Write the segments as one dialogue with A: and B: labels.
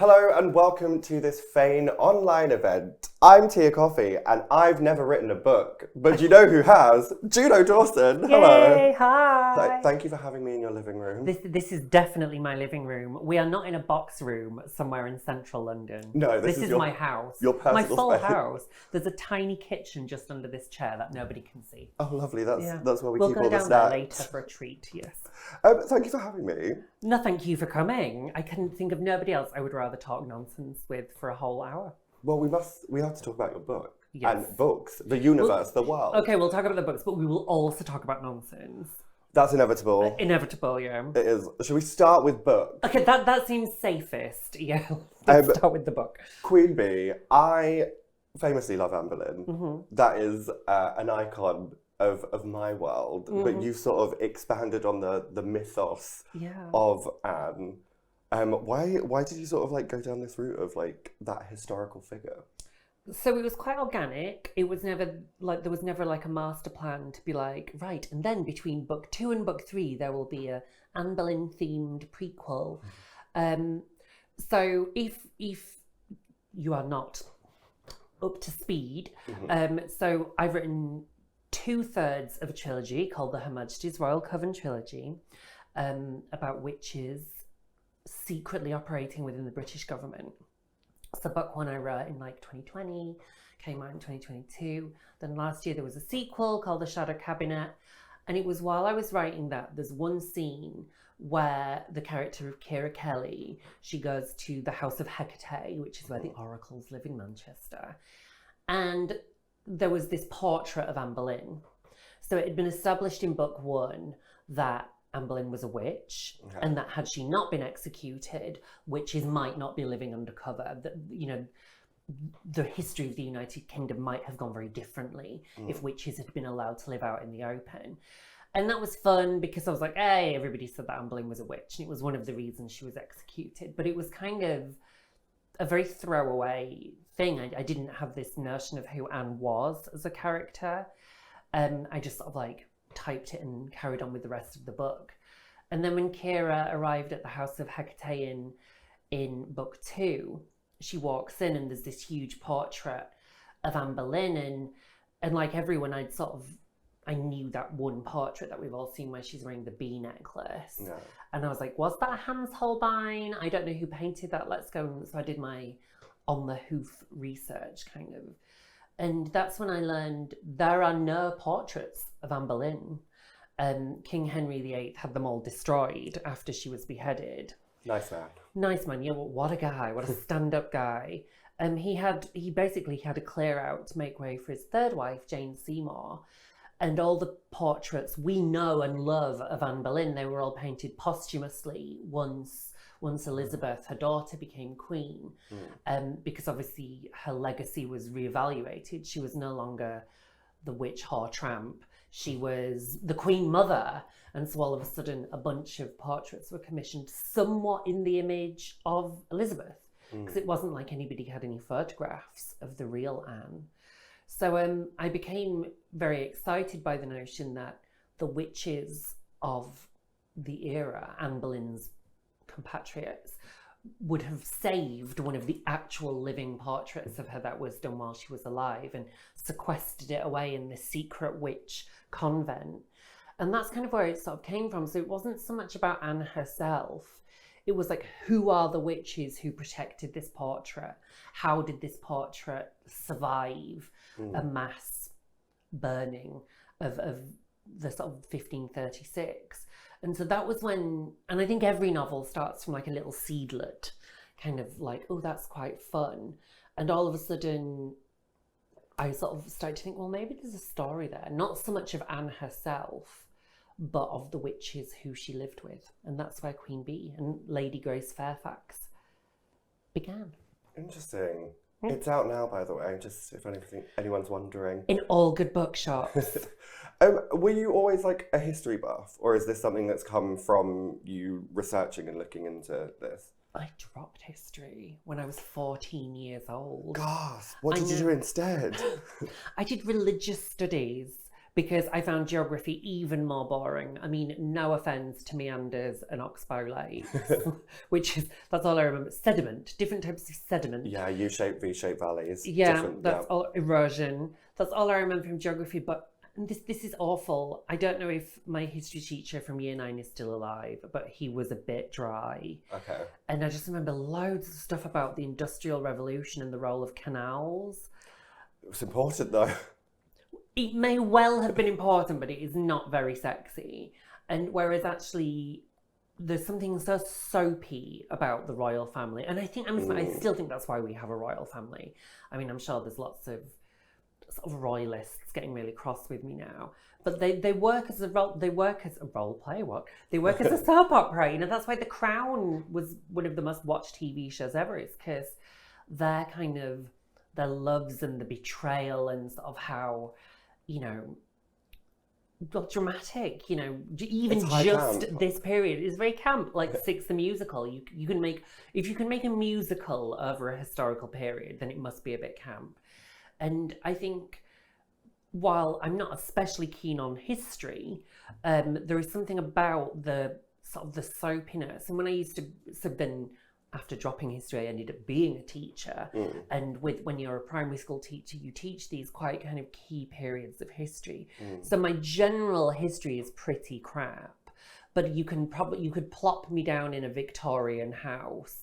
A: Hello and welcome to this Fane online event. I'm Tia Kofi and I've never written a book, but you know who has? Juno Dawson. Hello.
B: Yay, hi.
A: Thank you for having me in your living room.
B: This is definitely my living room. We are not in a box room somewhere in central London.
A: No,
B: this is my house.
A: Your personal
B: my full
A: space.
B: house. There's a tiny kitchen just under this chair that nobody can see.
A: Oh, lovely. That's where we
B: we'll
A: keep
B: go
A: all the
B: down there
A: snacks.
B: later for a treat. Yes.
A: Thank you for having me.
B: No, thank you for coming. I can think of nobody else I would rather talk nonsense with for a whole hour.
A: Well, we have to talk about your book.
B: Yes.
A: And books, the universe, the world.
B: Okay, we'll talk about the books, but we will also talk about nonsense.
A: That's inevitable.
B: Inevitable, yeah.
A: It is. Should we start with books?
B: Okay, that seems safest. Yeah, let's start with the book.
A: Queen Bee, I famously love Anne Boleyn.
B: Mm-hmm.
A: That is an icon of my world, but you've sort of expanded on the mythos of Anne. Why did you sort of like go down this route of like that historical figure?
B: So it was quite organic. It was never like there was never like a master plan to be like, right, and then between book 2 and book 3 there will be a Anne Boleyn themed prequel. So if you are not up to speed, so I've written 2/3 of a trilogy called the Her Majesty's Royal Coven trilogy, about witches secretly operating within the British government. So book 1 I wrote in like 2020, came out in 2022. Then last year there was a sequel called The Shadow Cabinet. And it was while I was writing that, there's one scene where the character of Kira Kelly, she goes to the House of Hecate, which is where the oracles live in Manchester. And there was this portrait of Anne Boleyn. So it had been established in book 1 that Anne Boleyn was a witch, and that had she not been executed, witches might not be living undercover. That, you know, the history of the United Kingdom might have gone very differently if witches had been allowed to live out in the open. And that was fun because I was like, hey, everybody said that Anne Boleyn was a witch, and it was one of the reasons she was executed. But it was kind of a very throwaway thing. I didn't have this notion of who Anne was as a character. I just sort of like typed it and carried on with the rest of the book. And then when Kira arrived at the House of Hecate in book 2, she walks in and there's this huge portrait of Anne Boleyn, and like everyone, I knew that one portrait that we've all seen where she's wearing the bee necklace. Yeah. And I was like, was that Hans Holbein? I don't know who painted that. Let's go. And so I did my on the hoof research kind of. And that's when I learned there are no portraits of Anne Boleyn. King Henry VIII had them all destroyed after she was beheaded.
A: Nice man.
B: Nice man, yeah, what a guy, what a stand-up guy. He basically had a clear out to make way for his third wife, Jane Seymour. And all the portraits we know and love of Anne Boleyn, they were all painted posthumously once Elizabeth, her daughter, became queen, because obviously her legacy was reevaluated. She was no longer the witch whore tramp. She was the queen mother. And so all of a sudden, a bunch of portraits were commissioned somewhat in the image of Elizabeth, because it wasn't like anybody had any photographs of the real Anne. So I became very excited by the notion that the witches of the era, Anne Boleyn's compatriots, would have saved one of the actual living portraits of her that was done while she was alive and sequestered it away in this secret witch convent. And that's kind of where it sort of came from. So it wasn't so much about Anne herself. It was like, who are the witches who protected this portrait? How did this portrait survive a mass burning of the sort of 1536? And so that was when, and I think every novel starts from like a little seedlet, kind of like, oh, that's quite fun. And all of a sudden, I sort of started to think, well, maybe there's a story there. Not so much of Anne herself, but of the witches who she lived with. And that's where Queen Bee and Lady Grace Fairfax began.
A: Interesting. It's out now, by the way, just if anyone's wondering.
B: In all good bookshops.
A: Were you always like a history buff, or is this something that's come from you researching and looking into this?
B: I dropped history when I was 14 years old.
A: Gosh, what did you do instead?
B: I did religious studies because I found geography even more boring. I mean, no offence to meanders and oxbow lakes, that's all I remember. Sediment, different types of sediment.
A: Yeah, U-shaped, V-shaped valleys.
B: Yeah, that's all erosion. That's all I remember from geography. But this is awful. I don't know if my history teacher from year 9 is still alive, but he was a bit dry.
A: Okay.
B: And I just remember loads of stuff about the Industrial Revolution and the role of canals.
A: It's important though.
B: It may well have been important, but it is not very sexy. And whereas actually there's something so soapy about the royal family. And I still think that's why we have a royal family. I mean, I'm sure there's lots of sort of royalists getting really cross with me now. But they work as a role play. They work as a soap opera. You know, that's why The Crown was one of the most watched TV shows ever. It's because their loves and the betrayal and sort of how, you know, dramatic, you know, even just camp. This period is very camp, like Six the Musical. You can make, if you can make a musical over a historical period, then it must be a bit camp. And I think while I'm not especially keen on history, there is something about the sort of the soapiness. And when I used to, so then after dropping history, I ended up being a teacher. And when you're a primary school teacher, you teach these quite kind of key periods of history. So my general history is pretty crap, but you could plop me down in a Victorian house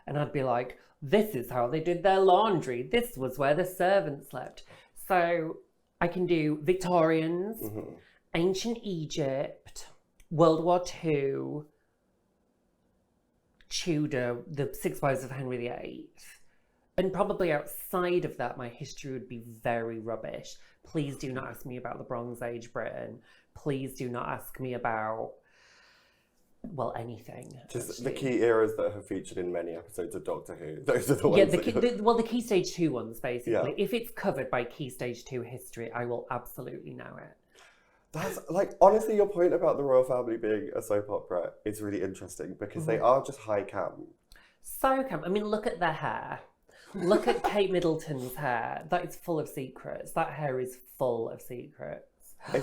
B: and I'd be like, this is how they did their laundry. This was where the servants slept. So I can do Victorians, ancient Egypt, World War II, Tudor, the Six Wives of Henry VIII. And probably outside of that, my history would be very rubbish. Please do not ask me about the Bronze Age Britain. Please do not ask me about, well, anything. Just
A: actually. The key eras that have featured in many episodes of Doctor Who. Those are the ones.
B: The Key Stage 2 ones, basically. Yeah. If it's covered by Key Stage 2 history, I will absolutely know it.
A: That's, like, honestly, your point about the royal family being a soap opera is really interesting because they are just high camp. So camp.
B: I mean, look at their hair. Look at Kate Middleton's hair. That is full of secrets. That hair is full of secrets. I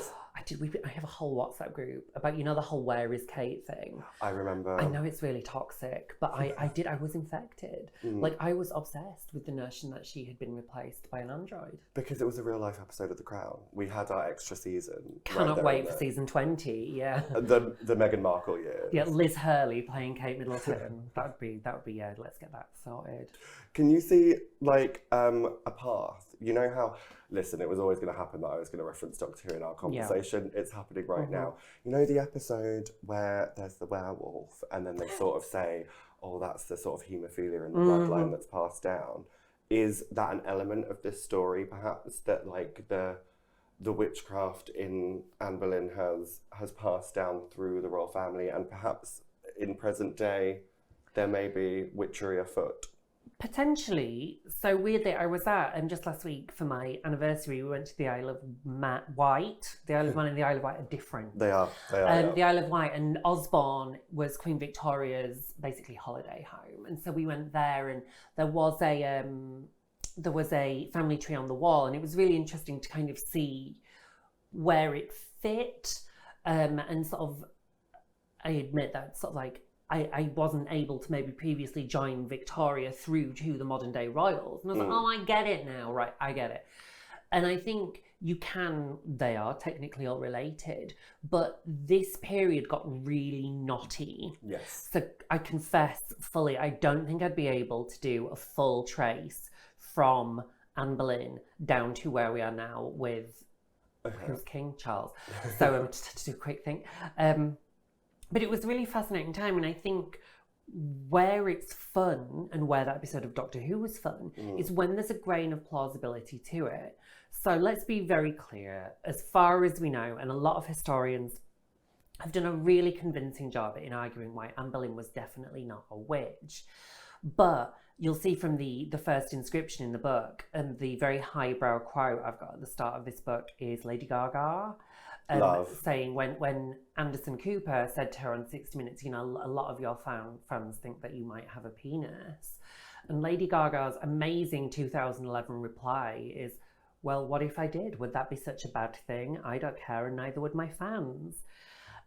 B: have a whole WhatsApp group about, you know, the whole "where is Kate" thing.
A: I remember.
B: I know it's really toxic, but I was infected. Like, I was obsessed with the notion that she had been replaced by an android.
A: Because it was a real life episode of The Crown. We had our extra season.
B: Cannot wait for season 20. Yeah.
A: The Meghan Markle year.
B: Yeah, Liz Hurley playing Kate Middleton. that would be yeah. Let's get that sorted.
A: Can you see, like, a path? You know how, listen, it was always going to happen that I was going to reference Doctor Who in our conversation. Yeah. It's happening right now. You know the episode where there's the werewolf and then they sort of say, oh, that's the sort of haemophilia in the bloodline that's passed down. Is that an element of this story, perhaps, that, like, the witchcraft in Anne Boleyn has passed down through the royal family, and perhaps in present day there may be witchery afoot?
B: Potentially. So weirdly, I was at, just last week for my anniversary, we went to the Isle of Wight. The Isle of Man and the Isle of Wight are different.
A: They are.
B: The Isle of Wight, and Osborne was Queen Victoria's basically holiday home. And so we went there, and there was a family tree on the wall, and it was really interesting to kind of see where it fit. And sort of, I admit that sort of like, I wasn't able to maybe previously join Victoria through to the modern day royals. And I was like, oh, I get it now. Right, I get it. And I think they are technically all related, but this period got really knotty.
A: Yes.
B: So I confess fully, I don't think I'd be able to do a full trace from Anne Boleyn down to where we are now with who's King Charles. So just to do a quick thing. But it was a really fascinating time, and I think where it's fun and where that episode of Doctor Who was fun is when there's a grain of plausibility to it. So let's be very clear, as far as we know, and a lot of historians have done a really convincing job in arguing why Anne Boleyn was definitely not a witch. But you'll see from the first inscription in the book, and the very highbrow quote I've got at the start of this book is Lady Gaga. Saying when Anderson Cooper said to her on 60 Minutes, you know, a lot of your fans think that you might have a penis. And Lady Gaga's amazing 2011 reply is, well, what if I did? Would that be such a bad thing? I don't care, and neither would my fans.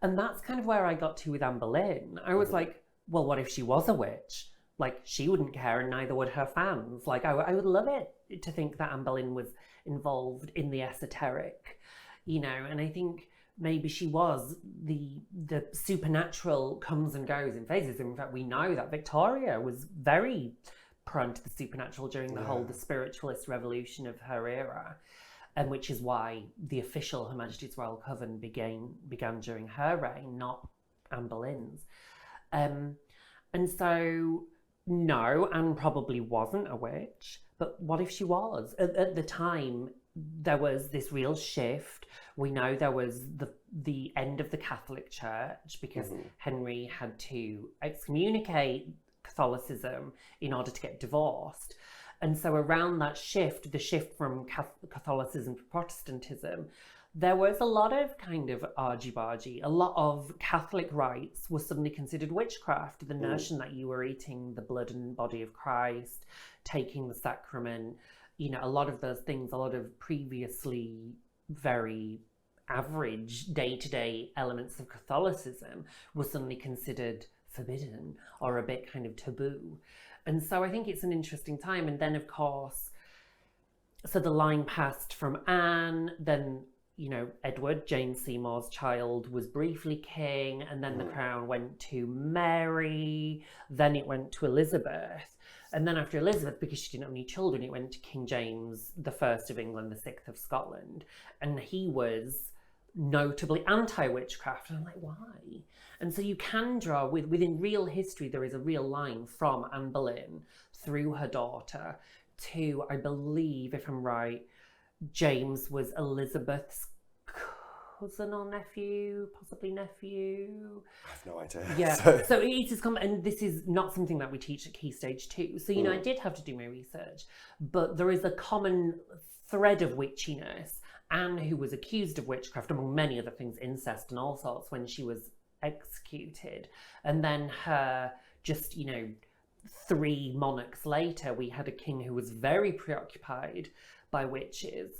B: And that's kind of where I got to with Anne Boleyn. I was like, well, what if she was a witch? Like, she wouldn't care, and neither would her fans. Like, I would love it to think that Anne Boleyn was involved in the esoteric, you know, and I think maybe she was. The supernatural comes and goes in phases. In fact, we know that Victoria was very prone to the supernatural during the spiritualist revolution of her era, and which is why the official Her Majesty's Royal Coven began during her reign, not Anne Boleyn's. And so, no, Anne probably wasn't a witch, but what if she was? At the time, there was this real shift. We know there was the end of the Catholic Church because Henry had to excommunicate Catholicism in order to get divorced. And so around that shift, the shift from Catholicism to Protestantism, there was a lot of kind of argy-bargy. A lot of Catholic rites were suddenly considered witchcraft. The notion that you were eating the blood and body of Christ, taking the sacrament, you know, a lot of those things, a lot of previously very average day-to-day elements of Catholicism were suddenly considered forbidden or a bit kind of taboo. And so I think it's an interesting time. And then, of course, so the line passed from Anne, then, you know, Edward, Jane Seymour's child, was briefly king, and then the crown went to Mary, then it went to Elizabeth. And then after Elizabeth, because she didn't have any children, it went to King James I of England, the 6th of Scotland. And he was notably anti-witchcraft. And I'm like, why? And so you can draw, within real history, there is a real line from Anne Boleyn through her daughter to, I believe, if I'm right, James was Elizabeth's cousin or nephew, possibly nephew.
A: I have no idea.
B: Yeah, so it is common, and this is not something that we teach at Key Stage 2. So, you know, I did have to do my research, but there is a common thread of witchiness. Anne, who was accused of witchcraft, among many other things, incest and all sorts, when she was executed. And then her, just, you know, 3 monarchs later, we had a king who was very preoccupied by witches.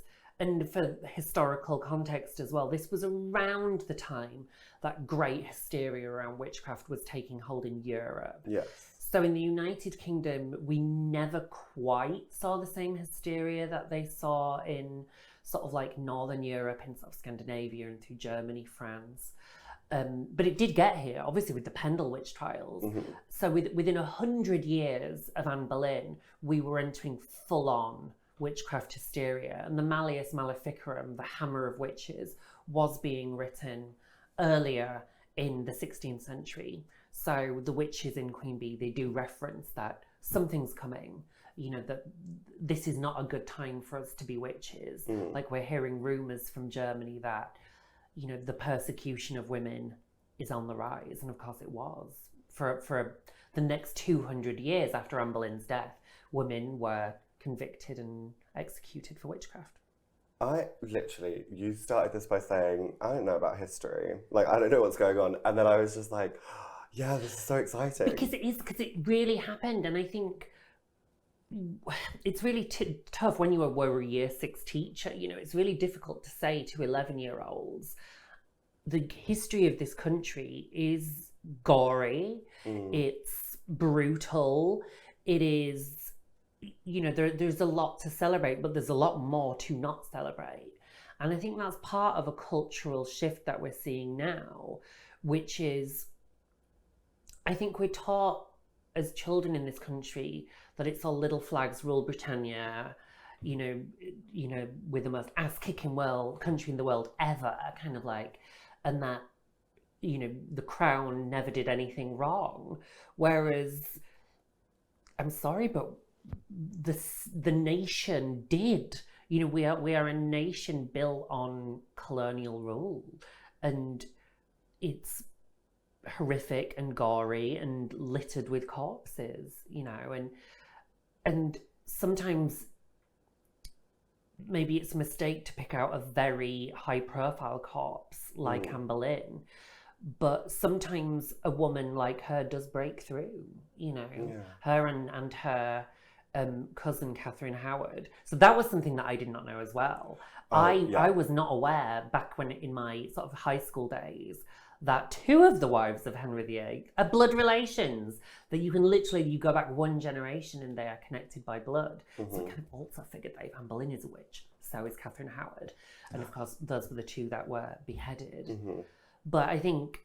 B: And for historical context as well, this was around the time that great hysteria around witchcraft was taking hold in Europe.
A: Yes.
B: So in the United Kingdom, we never quite saw the same hysteria that they saw in sort of like Northern Europe, in sort of Scandinavia and through Germany, France. But it did get here, obviously, with the Pendle witch trials. So within 100 years of Anne Boleyn, we were entering full-on witchcraft hysteria, and the Malleus Maleficarum, the Hammer of Witches, was being written earlier in the 16th century. So the witches in Queen Bee, they do reference that something's coming, you know, that this is not a good time for us to be witches. Like, we're hearing rumours from Germany that, you know, the persecution of women is on the rise, and of course it was. For the next 200 years after Anne Boleyn's death, women were convicted and executed for witchcraft.
A: You started this by saying, I don't know about history. Like, I don't know what's going on. And then I was just like, yeah, this is so exciting.
B: Because it really happened. And I think it's really tough when you were a year 6 teacher. You know, it's really difficult to say to 11-year-olds, the history of this country is gory, it's brutal, it is, you know, there's a lot to celebrate, but there's a lot more to not celebrate. And I think that's part of a cultural shift that we're seeing now, which is, I think we're taught as children in this country that it's all little flags rule Britannia, you know, we're the most ass-kicking country in the world ever, kind of like, and that, you know, the crown never did anything wrong. Whereas, I'm sorry, but the nation did. You know, we are a nation built on colonial rule, and it's horrific and gory and littered with corpses, you know, and sometimes maybe it's a mistake to pick out a very high profile corpse like Anne Boleyn, but sometimes a woman like her does break through, you know. Her and her cousin Catherine Howard. So that was something that I did not know as well. I was not aware back when in my sort of high school days that two of the wives of Henry VIII are blood relations, that you can literally, you go back one generation and they are connected by blood. So I kind of also figured that if Anne Boleyn is a witch, so is Catherine Howard. And of course, those were the two that were beheaded. But I think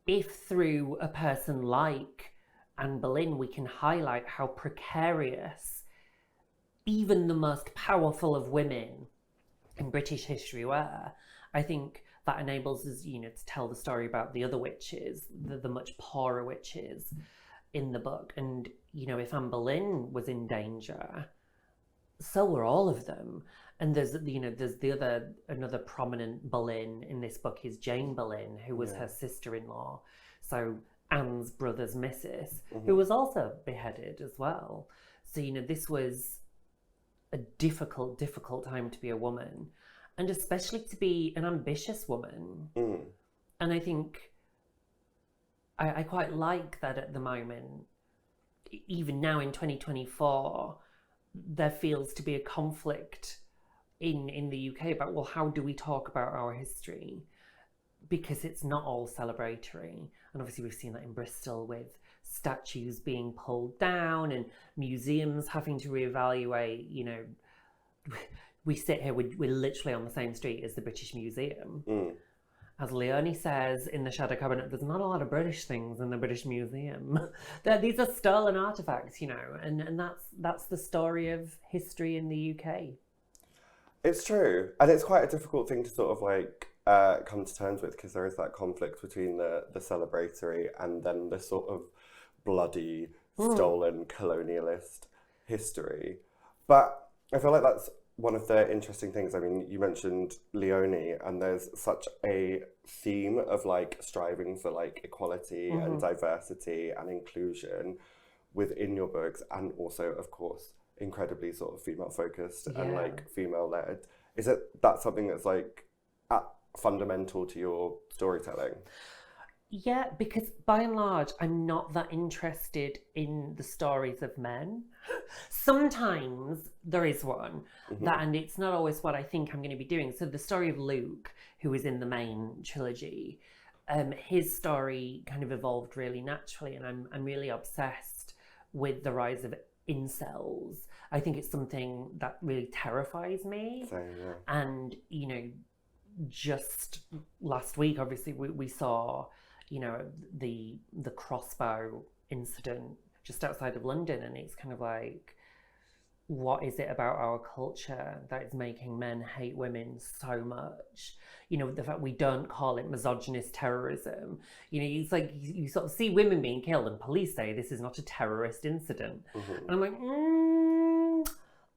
B: if through a person like Anne Boleyn, we can highlight how precarious even the most powerful of women in British history were, I think that enables us, you know, to tell the story about the other witches, the much poorer witches in the book. And, you know, if Anne Boleyn was in danger, so were all of them. And there's, you know, there's another prominent Boleyn in this book is Jane Boleyn, who was her sister-in-law. So Anne's brother's missus, who was also beheaded as well. So, you know, this was a difficult time to be a woman, and especially to be an ambitious woman. And I think I quite like that at the moment, even now in 2024, there feels to be a conflict in the UK about, well, how do we talk about our history? Because it's not all celebratory. And obviously we've seen that in Bristol with statues being pulled down and museums having to reevaluate, you know, we sit here, we're literally on the same street as the British Museum. As Leonie says in the Shadow Cabinet, there's not a lot of British things in the British Museum. These are stolen artefacts, you know, and that's the story of history in the UK.
A: It's true. And it's quite a difficult thing to sort of like come to terms with, because there is that conflict between the celebratory and then the sort of bloody, stolen colonialist history. But I feel like that's one of the interesting things. I mean, you mentioned Leonie, and there's such a theme of like striving for like equality and diversity and inclusion within your books, and also, of course, incredibly sort of female focused and like female led. Is it that something that's like fundamental to your storytelling?
B: Yeah, because by and large, I'm not that interested in the stories of men. Sometimes there is one, and it's not always what I think I'm going to be doing. So the story of Luke, who is in the main trilogy, his story kind of evolved really naturally, and I'm really obsessed with the rise of incels. I think it's something that really terrifies me.
A: Same, yeah.
B: And, you know, just last week, obviously, we saw, you know, the crossbow incident just outside of London, and it's kind of like, what is it about our culture that is making men hate women so much? You know, the fact we don't call it misogynist terrorism. You know, it's like you sort of see women being killed and police say this is not a terrorist incident. And I'm like,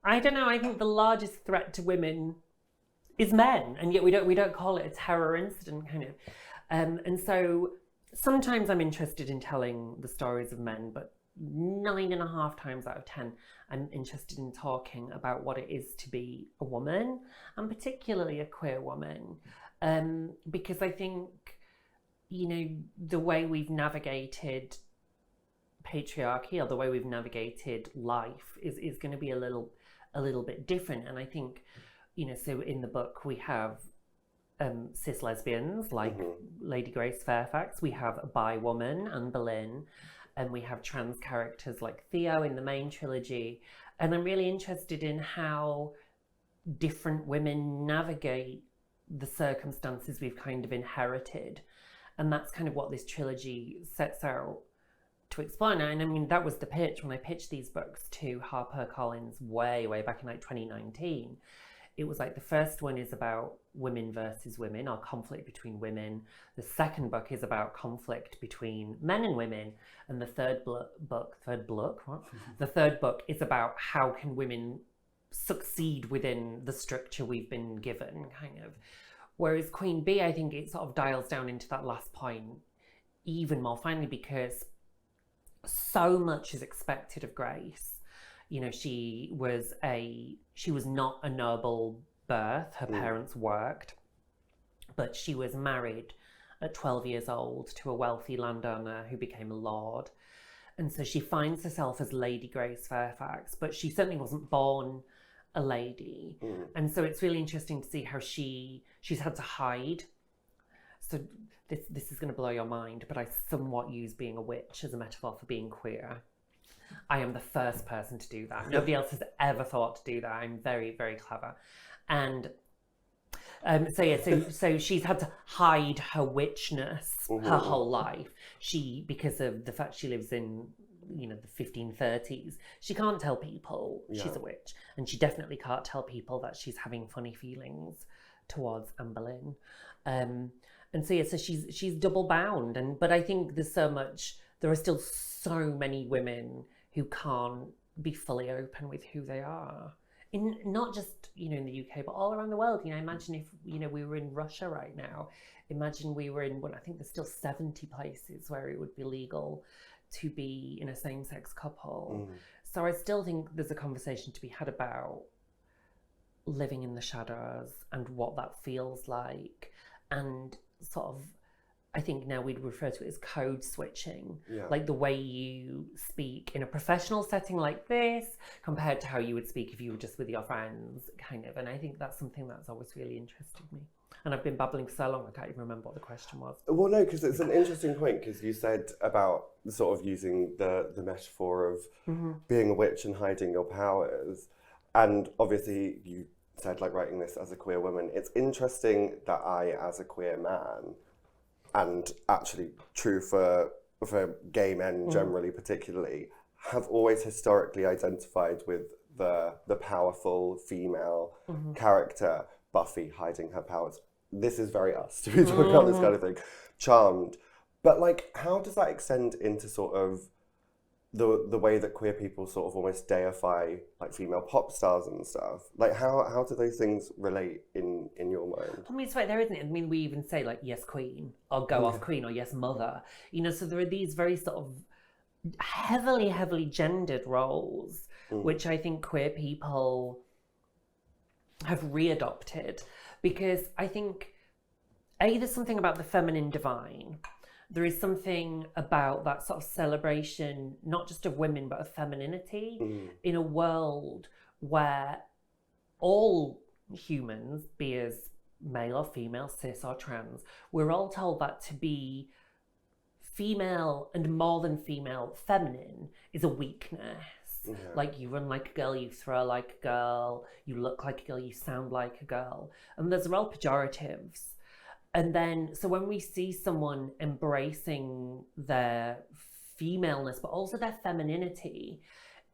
B: I don't know. I think the largest threat to women is men, and yet we don't call it a terror incident, kind of. And so sometimes I'm interested in telling the stories of men, but 9.5 times out of 10, I'm interested in talking about what it is to be a woman, and particularly a queer woman, because I think, you know, the way we've navigated patriarchy, or the way we've navigated life, is going to be a little bit different. And I think, you know, so in the book we have cis lesbians like Lady Grace Fairfax, we have a bi woman, Anne Boleyn, and we have trans characters like Theo in the main trilogy. And I'm really interested in how different women navigate the circumstances we've kind of inherited. And that's kind of what this trilogy sets out to explore. And I mean, that was the pitch when I pitched these books to HarperCollins way back in like 2019. It was like the first one is about women versus women, or conflict between women. The second book is about conflict between men and women. And the third book is about how can women succeed within the structure we've been given, kind of. Whereas Queen Bee, I think it sort of dials down into that last point even more finely, because so much is expected of Grace. You know, she was not a noble birth. Her parents worked, but she was married at 12 years old to a wealthy landowner who became a lord. And so she finds herself as Lady Grace Fairfax, but she certainly wasn't born a lady. And so it's really interesting to see how she's had to hide. So this is going to blow your mind, but I somewhat use being a witch as a metaphor for being queer. I am the first person to do that. Nobody else has ever thought to do that. I'm very, very clever. And so she's had to hide her witchness her whole life. Because of the fact she lives in, the 1530s, she can't tell people she's a witch. And she definitely can't tell people that she's having funny feelings towards Anne Boleyn. And so she's double bound. But I think there are still so many women who can't be fully open with who they are. Not just, in the UK, but all around the world. Imagine if, we were in Russia right now. Imagine we were in, I think there's still 70 places where it would be legal to be in a same-sex couple. So I still think there's a conversation to be had about living in the shadows and what that feels like. And sort of, I think now we'd refer to it as code switching, like the way you speak in a professional setting like this compared to how you would speak if you were just with your friends, kind of. And I think that's something that's always really interested me. And I've been babbling for so long, I can't even remember what the question was.
A: Well, no, because it's an interesting point, because you said about sort of using the metaphor of being a witch and hiding your powers. And obviously you said, like, writing this as a queer woman. It's interesting that I, as a queer man, and actually true for gay men generally, particularly, have always historically identified with the powerful female character, Buffy, hiding her powers. This is very us to be talking about this kind of thing. Charmed. But, like, how does that extend into sort of the way that queer people sort of almost deify, like, female pop stars and stuff? Like, how do those things relate in your mind?
B: I mean, it's right there, isn't it? I mean, we even say, like, yes, queen, or go off queen, or yes, mother. So there are these very sort of heavily, heavily gendered roles, which I think queer people have readopted, because I think, there's something about the feminine divine. There is something about that sort of celebration, not just of women, but of femininity in a world where all humans, be as male or female, cis or trans, we're all told that to be female and more than female, feminine, is a weakness. Like, you run like a girl, you throw like a girl, you look like a girl, you sound like a girl. And those are all pejoratives. And then, so when we see someone embracing their femaleness, but also their femininity,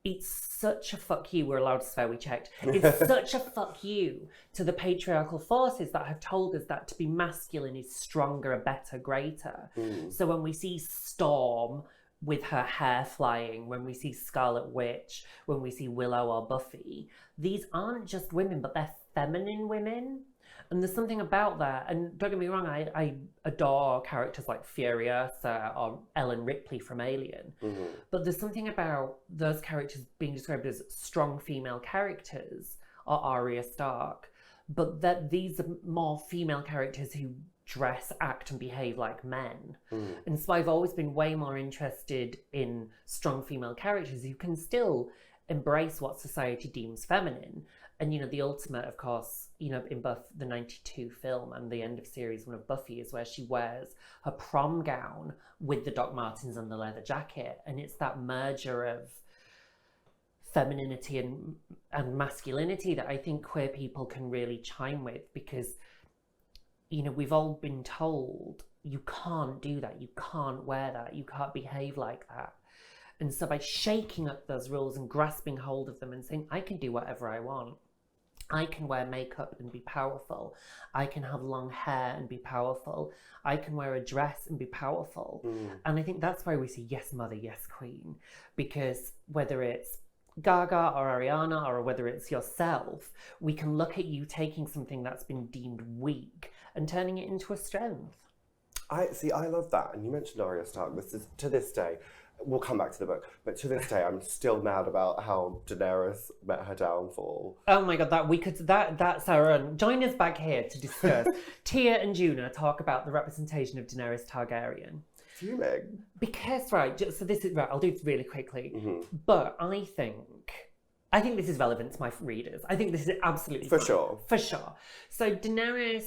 B: it's such a fuck you. We're allowed to swear, we checked. It's such a fuck you to the patriarchal forces that have told us that to be masculine is stronger, better, greater. So when we see Storm with her hair flying, when we see Scarlet Witch, when we see Willow or Buffy, these aren't just women, but they're feminine women. And there's something about that, and don't get me wrong, I adore characters like Furiosa or Ellen Ripley from Alien, but there's something about those characters being described as strong female characters, or Arya Stark, but that these are more female characters who dress, act and behave like men. And so I've always been way more interested in strong female characters who can still embrace what society deems feminine. And, the ultimate, of course, in both the 92 film and the end of series 1 of Buffy is where she wears her prom gown with the Doc Martens and the leather jacket. And it's that merger of femininity and masculinity that I think queer people can really chime with, because, we've all been told you can't do that, you can't wear that, you can't behave like that. And so by shaking up those rules and grasping hold of them and saying, I can do whatever I want. I can wear makeup and be powerful. I can have long hair and be powerful. I can wear a dress and be powerful. And I think that's why we say, yes, mother, yes, queen. Because whether it's Gaga or Ariana or whether it's yourself, we can look at you taking something that's been deemed weak and turning it into a strength.
A: I love that. And you mentioned Arya Stark. To this day, we'll come back to the book, but to this day, I'm still mad about how Daenerys met her downfall.
B: Oh my god, that's our own. Join us back here to discuss. Tia and Juno talk about the representation of Daenerys Targaryen.
A: Fuming.
B: Because, right, so this is, right, I'll do this really quickly.
A: Mm-hmm.
B: But I think this is relevant to my readers. I think this is absolutely
A: For
B: fine.
A: sure.
B: For sure. So Daenerys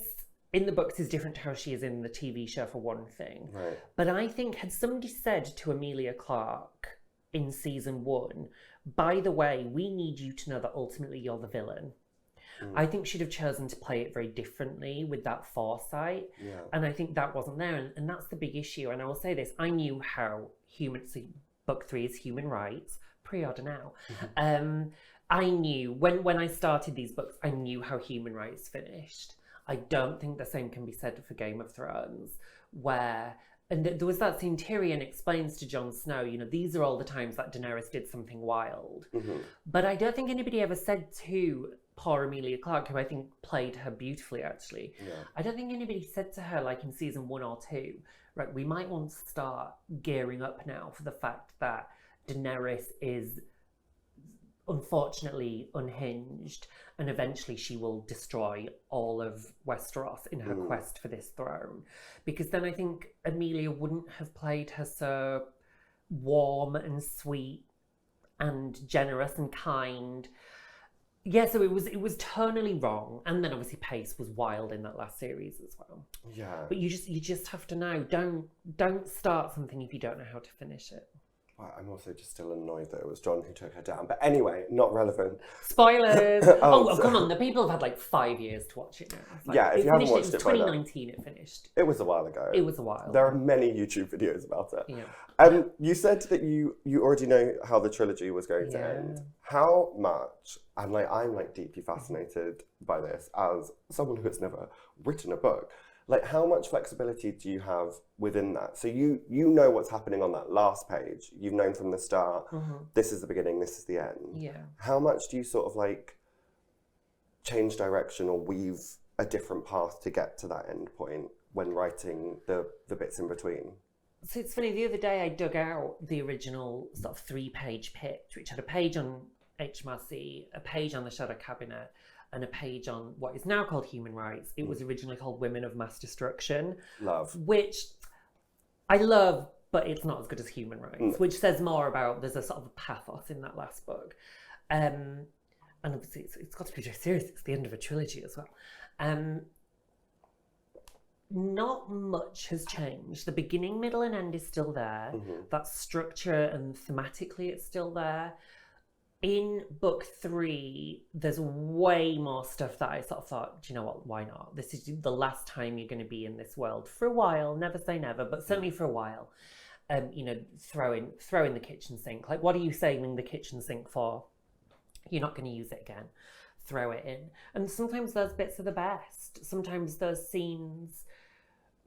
B: in the books is different to how she is in the TV show, for one thing.
A: Right.
B: But I think, had somebody said to Emilia Clarke in season 1, by the way, we need you to know that ultimately you're the villain. I think she'd have chosen to play it very differently with that foresight. Yeah. And I think that wasn't there. And that's the big issue. And I will say this, I knew how book 3 is human rights, pre-order now. I knew, when I started these books, I knew how human rights finished. I don't think the same can be said for Game of Thrones, where, and there was that scene Tyrion explains to Jon Snow, these are all the times that Daenerys did something wild. Mm-hmm. But I don't think anybody ever said to poor Emilia Clarke, who I think played her beautifully, actually. Yeah. I don't think anybody said to her, like in season 1 or 2, right, we might want to start gearing up now for the fact that Daenerys is unfortunately unhinged, and eventually she will destroy all of Westeros in her quest for this throne. Because then I think Emilia wouldn't have played her so warm and sweet and generous and kind. Yeah, so it was tonally wrong, and then obviously pace was wild in that last series as well.
A: Yeah.
B: But you just have to know, don't start something if you don't know how to finish it.
A: Well, I'm also just still annoyed that it was John who took her down. But anyway, not relevant.
B: Spoilers! Come on, the people have had like 5 years to watch it now.
A: Yeah, if you haven't watched it,
B: 2019 it finished.
A: It was a while ago.
B: It was a while.
A: There are many YouTube videos about it.
B: Yeah.
A: You said that you already know how the trilogy was going to end. How much, and I'm deeply fascinated by this as someone who has never written a book, how much flexibility do you have within that? So you know what's happening on that last page. You've known from the start, this is the beginning, this is the end.
B: Yeah.
A: How much do you sort of change direction or weave a different path to get to that end point when writing the bits in between?
B: So it's funny, the other day I dug out the original sort of 3-page pitch, which had a page on HMRC, a page on the Shadow Cabinet, and a page on what is now called Human Rights. It was originally called Women of Mass Destruction. Love. Which I love, but it's not as good as Human Rights, which says more about, there's a sort of a pathos in that last book. And obviously it's got to be very serious, it's the end of a trilogy as well. Not much has changed. The beginning, middle and end is still there. That structure and thematically it's still there. In book 3, there's way more stuff that I sort of thought, do you know what, why not? This is the last time you're going to be in this world for a while, never say never, but certainly for a while. Throw in the kitchen sink. What are you saving the kitchen sink for? You're not going to use it again. Throw it in. And sometimes those bits are the best. Sometimes those scenes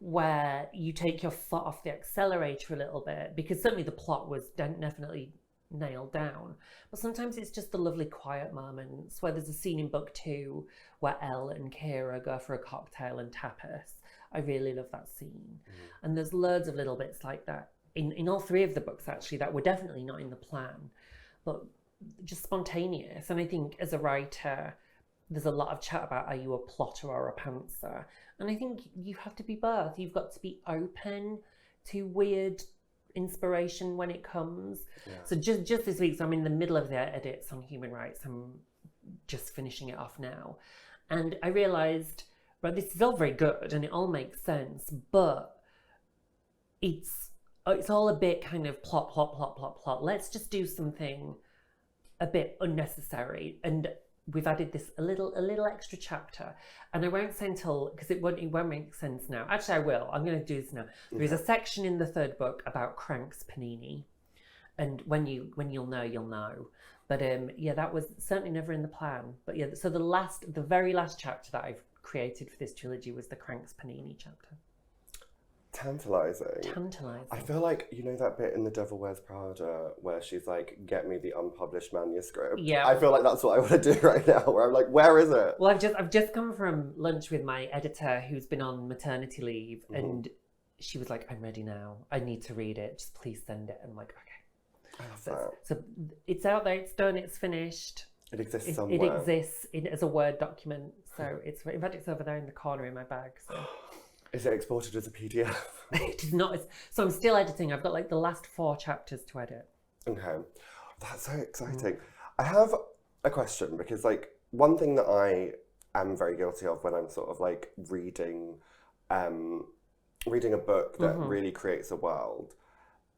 B: where you take your foot off the accelerator a little bit, because certainly the plot was definitely nailed down, but sometimes it's just the lovely quiet moments where there's a scene in book 2 where Elle and Kira go for a cocktail and tapas. I really love that scene. And there's loads of little bits like that in all 3 of the books actually that were definitely not in the plan, but just spontaneous. And I think as a writer there's a lot of chat about, are you a plotter or a pantser? And I think you have to be both. You've got to be open to weird inspiration when it comes. So just this week, so I'm in the middle of the edits on Human Rights. I'm just finishing it off now, and I realized, right, this is all very good and it all makes sense, but it's all a bit kind of plot. Let's just do something a bit unnecessary, and we've added this a little extra chapter, and I won't say until, because it won't make sense now. Actually, I will. I'm going to do this now. There is a section in the 3rd book about Crank's panini, and when you'll know, you'll know. But that was certainly never in the plan. But yeah, so the very last chapter that I've created for this trilogy was the Crank's panini chapter.
A: Tantalising. I feel like, that bit in The Devil Wears Prada where she's like, get me the unpublished manuscript. Yeah. I feel like that's what I want to do right now, where I'm like, where is it?
B: Well, I've just come from lunch with my editor who's been on maternity leave, and she was like, I'm ready now. I need to read it. Just please send it. And I'm like, okay. So it's out there, it's done, it's finished.
A: It exists somewhere.
B: It exists as a Word document. So in fact, it's over there in the corner in my bag. So.
A: Is it exported as a PDF?
B: It is not. So I'm still editing. I've got like the last 4 chapters to edit.
A: Okay. That's so exciting. I have a question because like one thing that I am very guilty of when I'm sort of like reading a book that really creates a world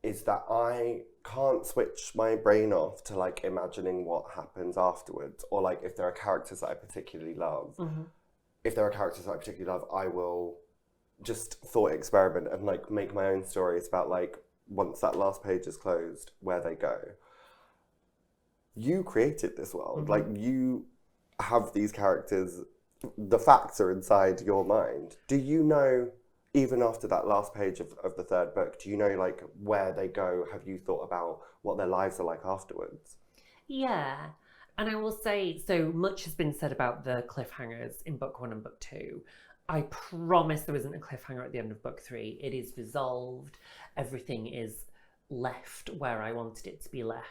A: is that I can't switch my brain off to like imagining what happens afterwards, or like if there are characters that I particularly love. If there are characters that I particularly love, I will just thought experiment and like make my own stories about like once that last page is closed, where they go. You created this world, like you have these characters, the facts are inside your mind. Do you know, even after that last page of the 3rd book, do you know like where they go? Have you thought about what their lives are like afterwards?
B: Yeah. And I will say, so much has been said about the cliffhangers in book 1 and book 2. I promise there isn't a cliffhanger at the end of book 3. It is resolved. Everything is left where I wanted it to be left.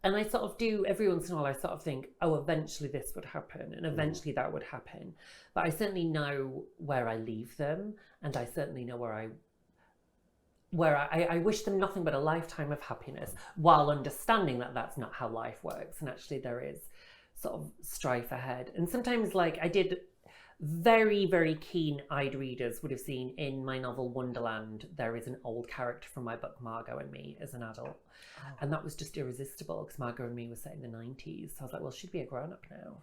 B: And I sort of do, every once in a while, I sort of think, oh, eventually this would happen, and eventually that would happen. But I certainly know where I leave them, and I certainly know where I wish them nothing but a lifetime of happiness, while understanding that that's not how life works, and actually there is sort of strife ahead. And sometimes, like, I did, very, very keen-eyed readers would have seen in my novel Wonderland, there is an old character from my book Margot and Me as an adult. And that was just irresistible because Margot and Me was set in the 90s. So I was like, well, she'd be a grown-up now.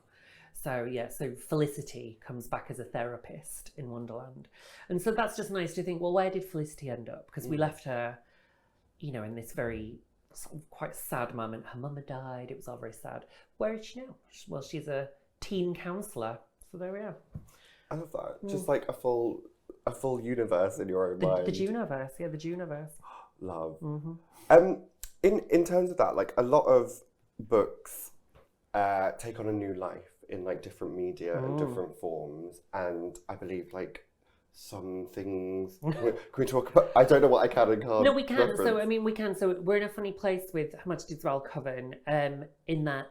B: So yeah, so Felicity comes back as a therapist in Wonderland. And so that's just nice to think, well, where did Felicity end up? Because we left her, you know, in this very sort of quite sad moment. Her mum had died. It was all very sad. Where is she now? Well, she's a teen counsellor. So there we are.
A: I love that. Just like a full universe in your own mind.
B: The Juniverse, yeah, the Juniverse.
A: Love. In terms of that, like a lot of books take on a new life in like different media and different forms, and I believe like some things. Can we talk about? I don't know what I can and can't.
B: No, we can.
A: reference.
B: So I mean, we can. So we're in a funny place with Majesty's Royal Coven, in that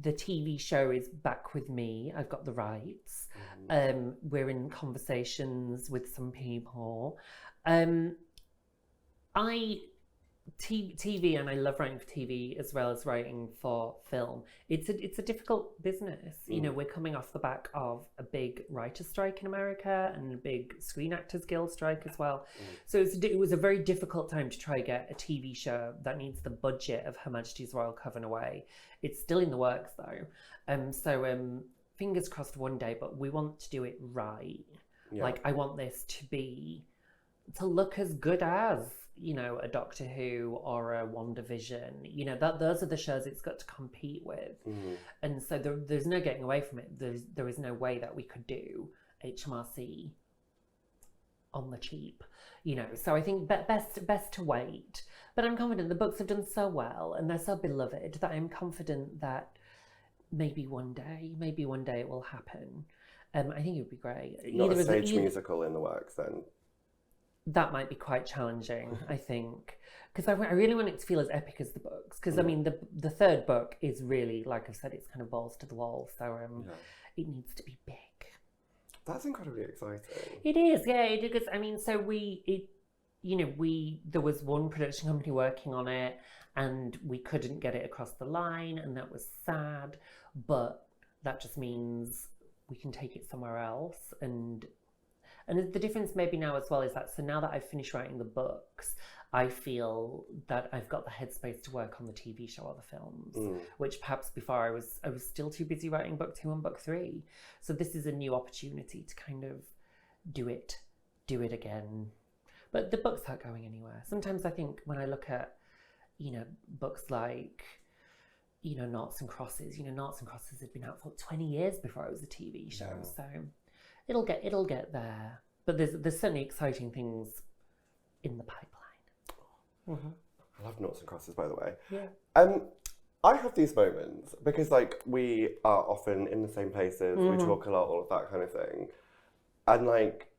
B: the TV show is back with me. I've got the rights. We're in conversations with some people. TV, and I love writing for TV as well as writing for film. It's a difficult business. You know, we're coming off the back of a big writer's strike in America and a big Screen Actors Guild strike as well. So it was a very difficult time to try get a TV show that needs the budget of Her Majesty's Royal Coven away. It's still in the works though. So fingers crossed one day, but we want to do it right. Yeah. Like I want this to look as good as, you know, a Doctor Who or a WandaVision. You know, those are the shows it's got to compete with. And so there's no getting away from it. There is no way that we could do HMRC on the cheap, you know. So I think best to wait. But I'm confident the books have done so well and they're so beloved that I'm confident that maybe one day it will happen. I think it would be great.
A: Not a stage musical in the works then?
B: That might be quite challenging, I think, because I really want it to feel as epic as the books. Because I mean, the 3rd book is really, like I've said, it's kind of balls to the wall. So it needs to be big.
A: That's incredibly exciting.
B: It is, yeah. Because I mean, so there was one production company working on it, and we couldn't get it across the line, and that was sad. But that just means we can take it somewhere else. And the difference maybe now as well is that, so now that I've finished writing the books, I feel that I've got the headspace to work on the TV show or the films, which perhaps before I was still too busy writing book 2 and book 3. So this is a new opportunity to kind of do it again. But the books aren't going anywhere. Sometimes I think when I look at, you know, books like, you know, Noughts and Crosses, had been out for 20 years before it was a TV show. Yeah. So it'll get there, but there's certainly exciting things in the pipeline.
A: I love Noughts and Crosses, by the way.
B: Yeah.
A: I have these moments because like we are often in the same places, we talk a lot, all of that kind of thing, and like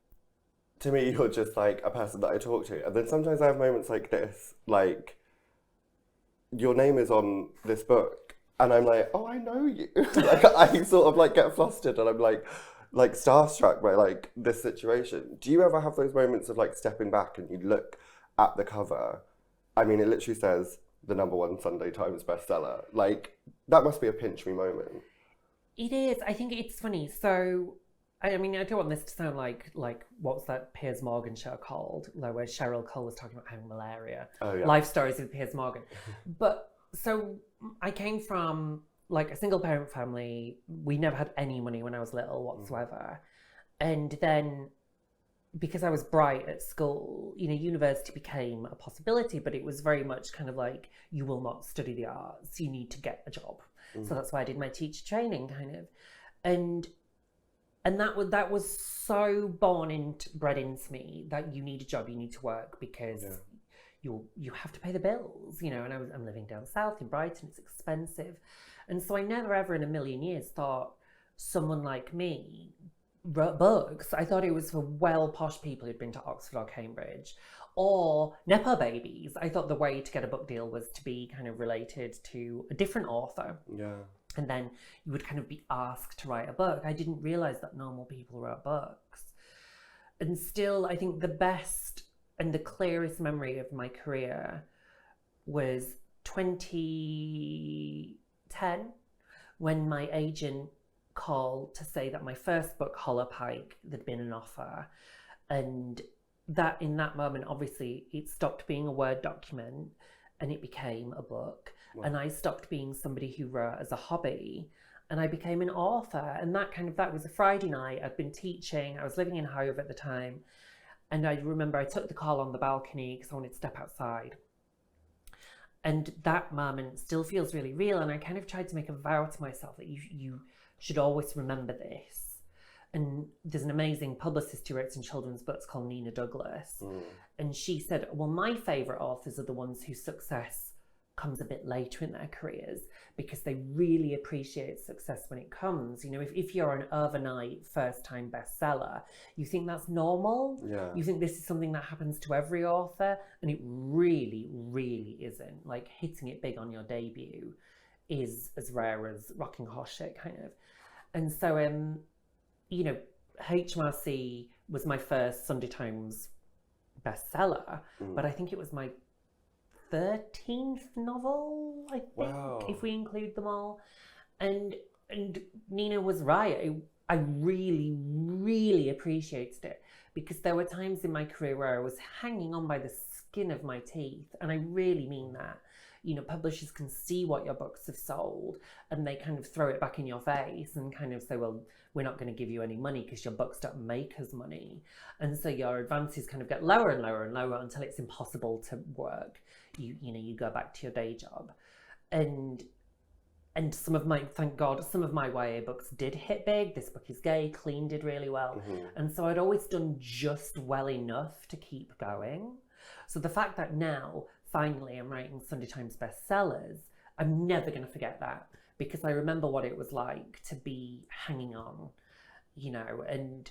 A: to me you're just like a person that I talk to, and then sometimes I have moments like this, like your name is on this book, and I'm like, oh, I know you. Like I sort of like get flustered, and I'm like, like starstruck by like this situation. Do you ever have those moments of like stepping back and you look at the cover? I mean, it literally says the #1 Sunday Times bestseller. Like, that must be a pinch me moment.
B: It is. I think it's funny. So, I mean, I don't want this to sound like what's that Piers Morgan show called, like, where Cheryl Cole was talking about having malaria.
A: Oh, yeah.
B: Life Stories with Piers Morgan. But so I came from like a single parent family. We never had any money when I was little whatsoever. And then because I was bright at school, you know, university became a possibility, but it was very much kind of like, you will not study the arts, you need to get a job. So that's why I did my teacher training kind of. And that was so bred into me that you need a job, you need to work because you have to pay the bills, you know, and I'm living down south in Brighton, it's expensive. And so I never ever in a million years thought someone like me wrote books. I thought it was for well posh people who'd been to Oxford or Cambridge or Nepo babies. I thought the way to get a book deal was to be kind of related to a different author.
A: Yeah.
B: And then you would kind of be asked to write a book. I didn't realise that normal people wrote books. And still, I think the best and the clearest memory of my career was 2010, when my agent called to say that my first book, Hollow Pike, there'd been an offer. And that in that moment, obviously, it stopped being a Word document and it became a book. Wow. And I stopped being somebody who wrote as a hobby and I became an author. And that was a Friday night. I'd been teaching. I was living in Hove at the time. And I remember I took the call on the balcony because I wanted to step outside. And that moment still feels really real. And I kind of tried to make a vow to myself that you should always remember this. And there's an amazing publicist who writes in children's books called Nina Douglas. And she said, well, my favourite authors are the ones whose success comes a bit later in their careers because they really appreciate success when it comes. You know, if you're an overnight first-time bestseller, you think that's normal. Yeah. You think this is something that happens to every author, and it really, really isn't. Like, hitting it big on your debut is as rare as rocking horse shit, kind of. And so, you know, HMRC was my first Sunday Times bestseller, but I think it was my 13th novel, I think, if we include them all. And Nina was right. I really, really appreciated it because there were times in my career where I was hanging on by the skin of my teeth, and I really mean that. You know, publishers can see what your books have sold and they kind of throw it back in your face and kind of say, well, we're not going to give you any money because your books don't make us money. And so your advances kind of get lower and lower and lower until it's impossible to work. You know, you go back to your day job. And thank God, some of my YA books did hit big. This Book is Gay, Clean did really well. And so I'd always done just well enough to keep going. So the fact that now, finally, I'm writing Sunday Times bestsellers, I'm never going to forget that because I remember what it was like to be hanging on, you know, and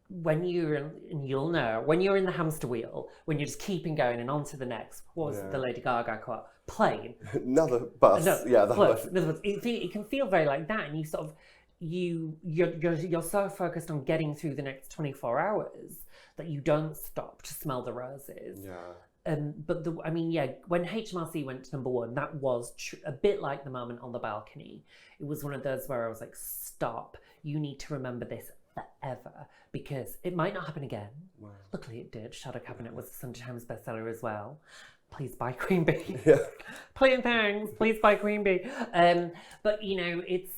B: when you'll know, when you're in the hamster wheel, when you're just keeping going and on to the next, what was the Lady Gaga quote? Plane.
A: Another bus. Another bus.
B: It can feel very like that, and you sort of, you're so focused on getting through the next 24 hours that you don't stop to smell the roses. Yeah. But when HMRC went to #1, that was a bit like the moment on the balcony. It was one of those where I was like, stop, you need to remember this forever because it might not happen again. Wow. Luckily it did. Shadow Cabinet was a Sunday Times bestseller as well. Please buy Queen Bee. Yeah. Please, thanks. Please buy Queen Bee. But you know, it's,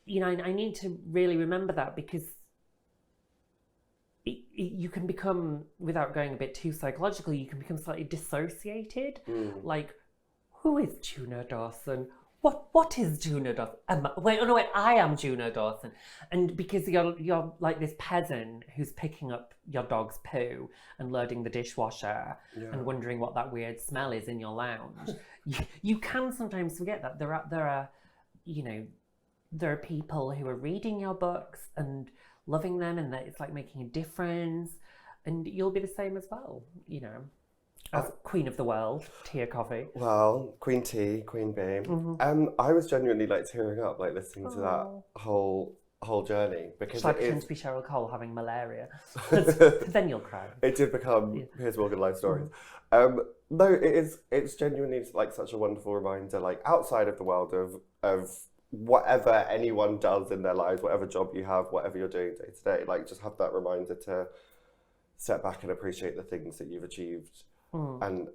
B: you know, I need to really remember that because you can become, without going a bit too psychological, you can become slightly dissociated. Like, who is Juno Dawson? What is Juno Dawson? Wait, I am Juno Dawson. And because you're like this peasant who's picking up your dog's poo and loading the dishwasher and wondering what that weird smell is in your lounge, you can sometimes forget that there are, you know, there are people who are reading your books and loving them, and that it's like making a difference, and you'll be the same as well, you know, as Queen of the World, Tia Kofi.
A: Well, Queen T, Queen B. I was genuinely like tearing up, like listening to that whole whole journey because
B: it's like pretend to be Cheryl Cole having malaria. Then you'll cry.
A: It did become Piers Morgan life stories. No, it's genuinely like such a wonderful reminder, like outside of the world of whatever anyone does in their lives, whatever job you have, whatever you're doing day to day, like just have that reminder to step back and appreciate the things that you've achieved and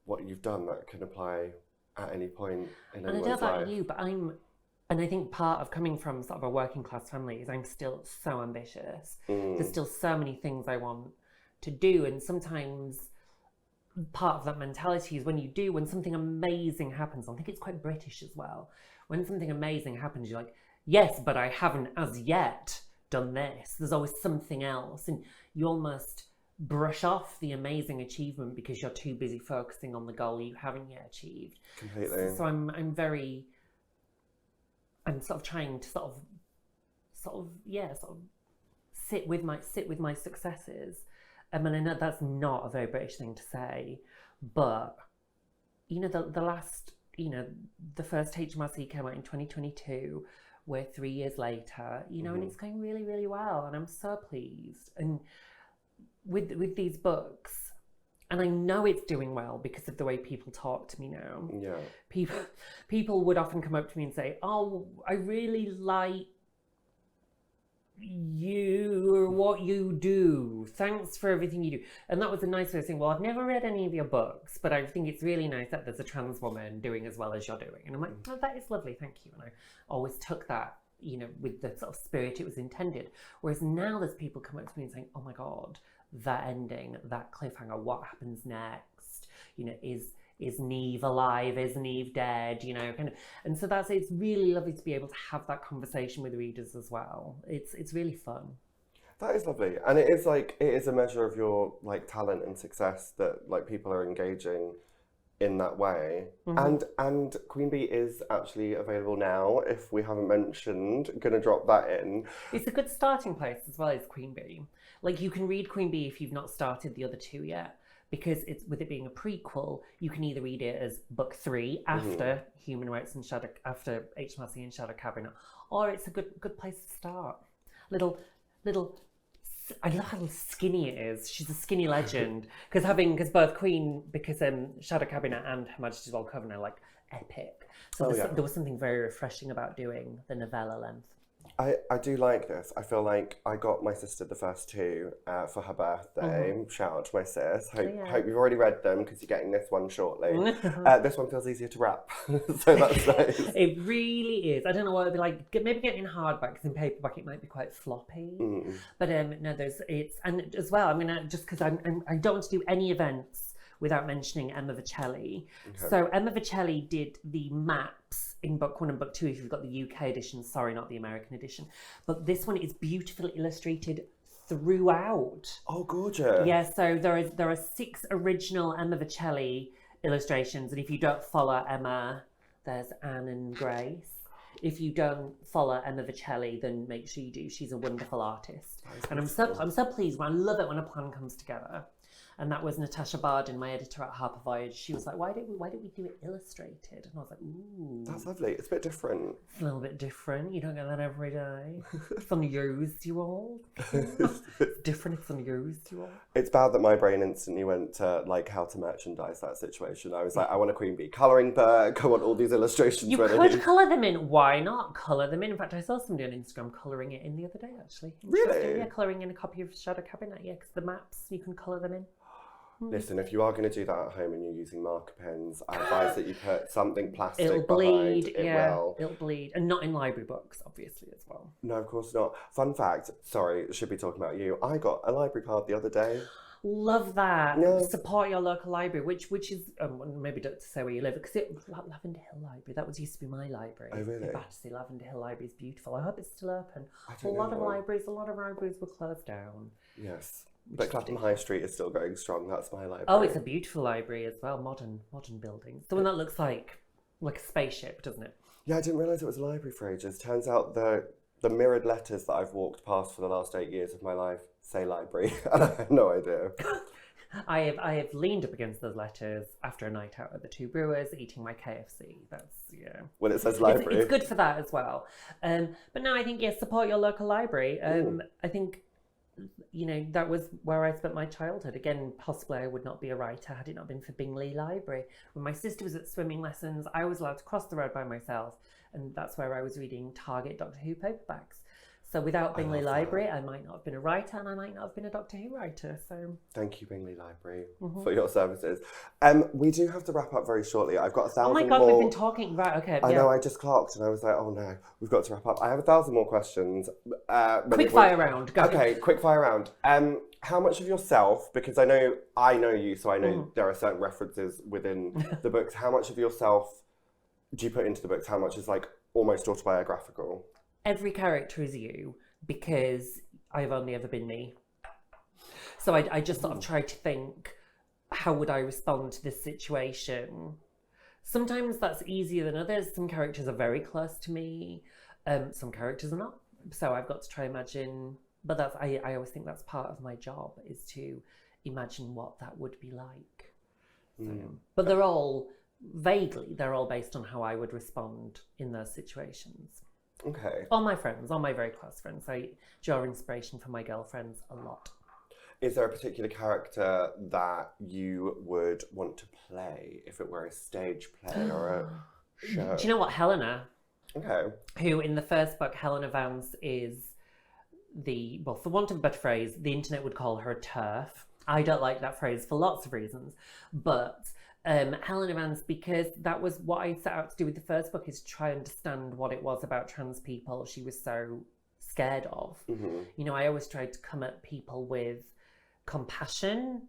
A: what you've done that can apply at any point in anyone's life. And I don't know about you, but
B: and I think part of coming from sort of a working class family is I'm still so ambitious. There's still so many things I want to do, and sometimes part of that mentality is when something amazing happens, I think it's quite British as well. When something amazing happens, you're like, yes, but I haven't as yet done this. There's always something else, and you almost brush off the amazing achievement because you're too busy focusing on the goal you haven't yet achieved.
A: Completely.
B: So I'm sort of trying to sort of sit with my successes. And I know that's not a very British thing to say, but you know, the last, you know, the first HMRC came out in 2022. We're 3 years later, you know, and it's going really, really well, and I'm so pleased. And with these books, and I know it's doing well because of the way people talk to me now.
A: Yeah.
B: People would often come up to me and say, "Oh, I really like you or what you do. Thanks for everything you do." And that was a nice way of saying, well, I've never read any of your books, but I think it's really nice that there's a trans woman doing as well as you're doing. And I'm like, oh, that is lovely, thank you. And I always took that, you know, with the sort of spirit it was intended. Whereas now there's people come up to me and saying, oh my God, that ending, that cliffhanger, what happens next? You know, is Neve alive? Is Neve dead? You know, kind of. And so it's really lovely to be able to have that conversation with readers as well. It's really fun.
A: That is lovely. And it is a measure of your like talent and success that like people are engaging in that way. And Queen Bee is actually available now, if we haven't mentioned. Gonna drop that in.
B: It's a good starting place as well as Queen Bee. Like you can read Queen Bee if you've not started the other two yet. Because it's with it being a prequel, you can either read it as book 3 after Human Rights and after HMRC and Shadow Cabinet, or it's a good place to start. Little, I love how skinny it is. She's a skinny legend because both Shadow Cabinet and Her Majesty's Royal Coven are like epic. So there was something very refreshing about doing the novella length.
A: I do like this. I feel like I got my sister the first two for her birthday. Shout out to my sis. Hope you've already read them because you're getting this one shortly. This one feels easier to wrap, so that's nice. It
B: really is. I don't know what it'd be like. Maybe getting in hardback because in paperback it might be quite floppy. But no, and as well. I'm gonna just because I don't want to do any events without mentioning Emma Viecelli. Okay. So Emma Viecelli did the maps in book 1 and book 2 if you've got the UK edition, sorry, not the American edition. But this one is beautifully illustrated throughout.
A: Oh, gorgeous.
B: Yeah, so there are 6 original Emma Viecelli illustrations, and if you don't follow Emma, there's Anne and Grace. If you don't follow Emma Viecelli, then make sure you do. She's a wonderful artist. And I'm so pleased. I love it when a plan comes together. And that was Natasha Bardin, my editor at Harper Voyage. She was like, why don't we do it illustrated? And I was like, ooh.
A: That's lovely. It's a bit different.
B: It's a little bit different. You don't get that every day. It's unused, you all. It's different, it's unused, you all.
A: It's bad that my brain instantly went to like how to merchandise that situation. I was like, I want a Queen Bee colouring book. I want all these illustrations ready.
B: You could colour them in. Why not colour them in? In fact, I saw somebody on Instagram colouring it in the other day, actually.
A: Really?
B: Yeah, colouring in a copy of Shadow Cabinet. Yeah, because the maps, you can colour them in.
A: Listen, if you are going to do that at home and you're using marker pens, I advise that you put something plastic
B: It'll bleed,
A: behind. It will.
B: It'll bleed. And not in library books, obviously, as well.
A: No, of course not. Fun fact, sorry, should be talking about you. I got a library card the other day.
B: Love that.
A: Yeah.
B: Support your local library, which is, maybe don't say where you live, because Lavender Hill Library, that used to be my library.
A: Oh, really?
B: In Battersea, Lavender Hill Library is beautiful. I hope it's still open. A lot of libraries were closed down.
A: Yes. But Clapham High Street is still going strong. That's my library.
B: Oh, it's a beautiful library as well. Modern buildings. The one that looks like a spaceship, doesn't it?
A: Yeah, I didn't realise it was a library for ages. Turns out the mirrored letters that I've walked past for the last 8 years of my life say library, and I had no idea.
B: I have leaned up against those letters after a night out at the Two Brewers, eating my KFC. That's, yeah.
A: When it says library.
B: It's good for that as well. But no, I think, yes, support your local library. I think, you know, that was where I spent my childhood. Again, possibly I would not be a writer had it not been for Bingley Library. When my sister was at swimming lessons, I was allowed to cross the road by myself, and that's where I was reading Target Doctor Who paperbacks. So without Bingley Library, I might not have been a writer, and I might not have been a Doctor Who writer. So
A: thank you, Bingley Library, for your services. We do have to wrap up very shortly. I've got 1,000 more.
B: Oh my God, we've been talking. Right, okay.
A: I know, I just clocked and I was like, oh no, we've got to wrap up. I have 1,000 more questions.
B: Quick fire round. Go.
A: Okay, quick fire round. How much of yourself, because I know you, so I know there are certain references within the books. How much of yourself do you put into the books? How much is like almost autobiographical?
B: Every character is you, because I've only ever been me. So I just sort of try to think, how would I respond to this situation? Sometimes that's easier than others. Some characters are very close to me. Some characters are not. So I've got to try imagine, but I always think that's part of my job, is to imagine what that would be like. So, but they're all based on how I would respond in those situations.
A: Okay.
B: All my friends, all my very close friends. I draw inspiration from my girlfriends a lot.
A: Is there a particular character that you would want to play if it were a stage play or a show?
B: Do you know what? Helena.
A: Okay.
B: Who in the first book, Helena Vance is for want of a better phrase, the internet would call her a TERF. I don't like that phrase for lots of reasons. But Helena Vance, because that was what I set out to do with the first book, is try and understand what it was about trans people she was so scared of. You know, I always tried to come at people with compassion,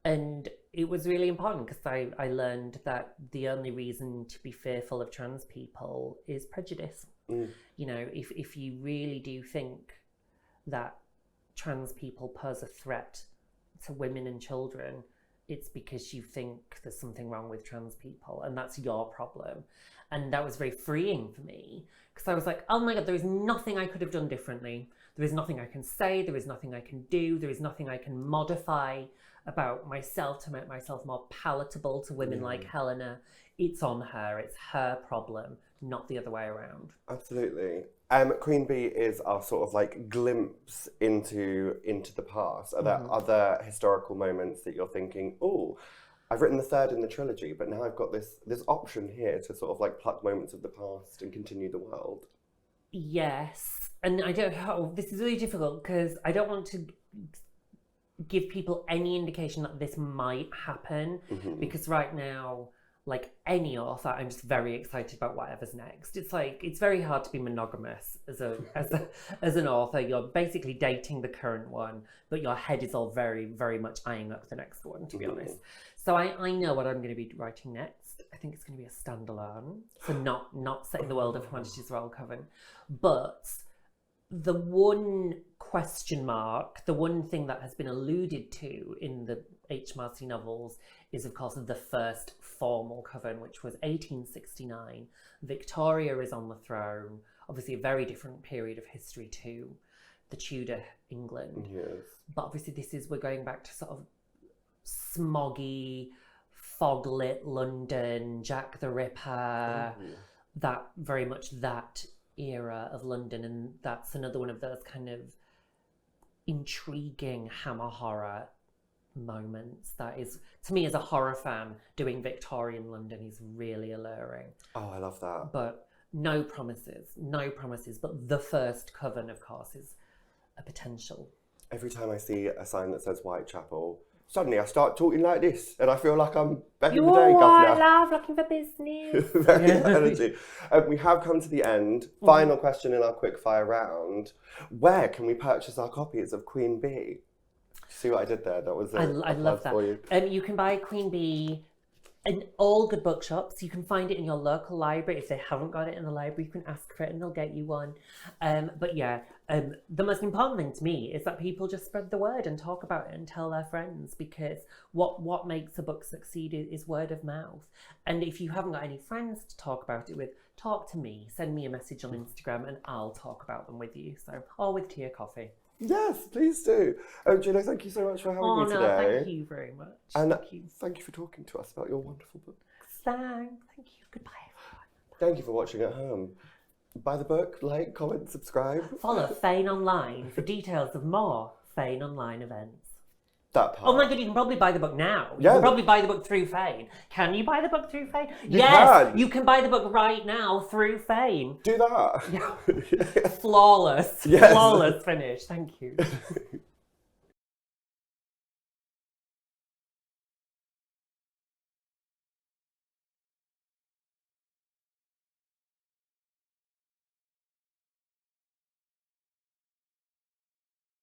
B: and it was really important because I learned that the only reason to be fearful of trans people is prejudice. You know, if you really do think that trans people pose a threat to women and children, it's because you think there's something wrong with trans people, and that's your problem. And that was very freeing for me, because I was like, oh my God, there is nothing I could have done differently. There is nothing I can say. There is nothing I can do. There is nothing I can modify about myself to make myself more palatable to women like Helena. It's on her. It's her problem, not the other way around.
A: Absolutely. Queen Bee is our sort of like glimpse into the past. Are there other historical moments that you're thinking, oh, I've written the third in the trilogy, but now I've got this option here to sort of like pluck moments of the past and continue the world?
B: Yes. And I don't know, this is really difficult because I don't want to give people any indication that this might happen, because right now, like any author, I'm just very excited about whatever's next. It's like, it's very hard to be monogamous as an author. You're basically dating the current one, but your head is all very, very much eyeing up the next one, to be honest. So I know what I'm going to be writing next. I think it's going to be a standalone, so not set in the world of Her Majesty's Royal Coven. But the one question mark, the one thing that has been alluded to in the H. Marcy novels is, of course, the first formal Coven, which was 1869. Victoria is on the throne, obviously a very different period of history to the Tudor England.
A: Yes.
B: But obviously we're going back to sort of smoggy, fog-lit London, Jack the Ripper, that very much that era of London, and that's another one of those kind of intriguing Hammer horror moments that is, to me as a horror fan, doing Victorian London is really alluring.
A: Oh, I love that.
B: But no promises, but the first Coven, of course, is a potential.
A: Every time I see a sign that says Whitechapel, suddenly I start talking like this, and I feel like I'm back in the day, Governor.
B: I love looking for business.
A: Very energy. We have come to the end. Final question in our quick fire round. Where can we purchase our copies of Queen Bee? See what I did there? That was
B: I love that.
A: For you.
B: You can buy Queen Bee in all good bookshops. You can find it in your local library. If they haven't got it in the library, you can ask for it and they'll get you one. But yeah, the most important thing to me is that people just spread the word and talk about it and tell their friends, because what makes a book succeed is word of mouth. And if you haven't got any friends to talk about it with, talk to me. Send me a message on Instagram and I'll talk about them with you. Or with Tia Kofi.
A: Yes, please do. Juno, thank you so much for having me today.
B: Thank you very much.
A: And thank you for talking to us about your wonderful book.
B: Thank you. Goodbye, everyone.
A: Thank you for watching at home. Buy the book, like, comment, subscribe.
B: Follow Fane online for details of more Fane online events.
A: That part.
B: Oh my god, you can probably buy the book now. You
A: Yeah.
B: can probably buy the book through Fane. Can you buy the book through Fane?
A: Can.
B: You can buy the book right now through Fane.
A: Do that.
B: Yeah. Flawless.
A: Yes.
B: Flawless finish. Thank you.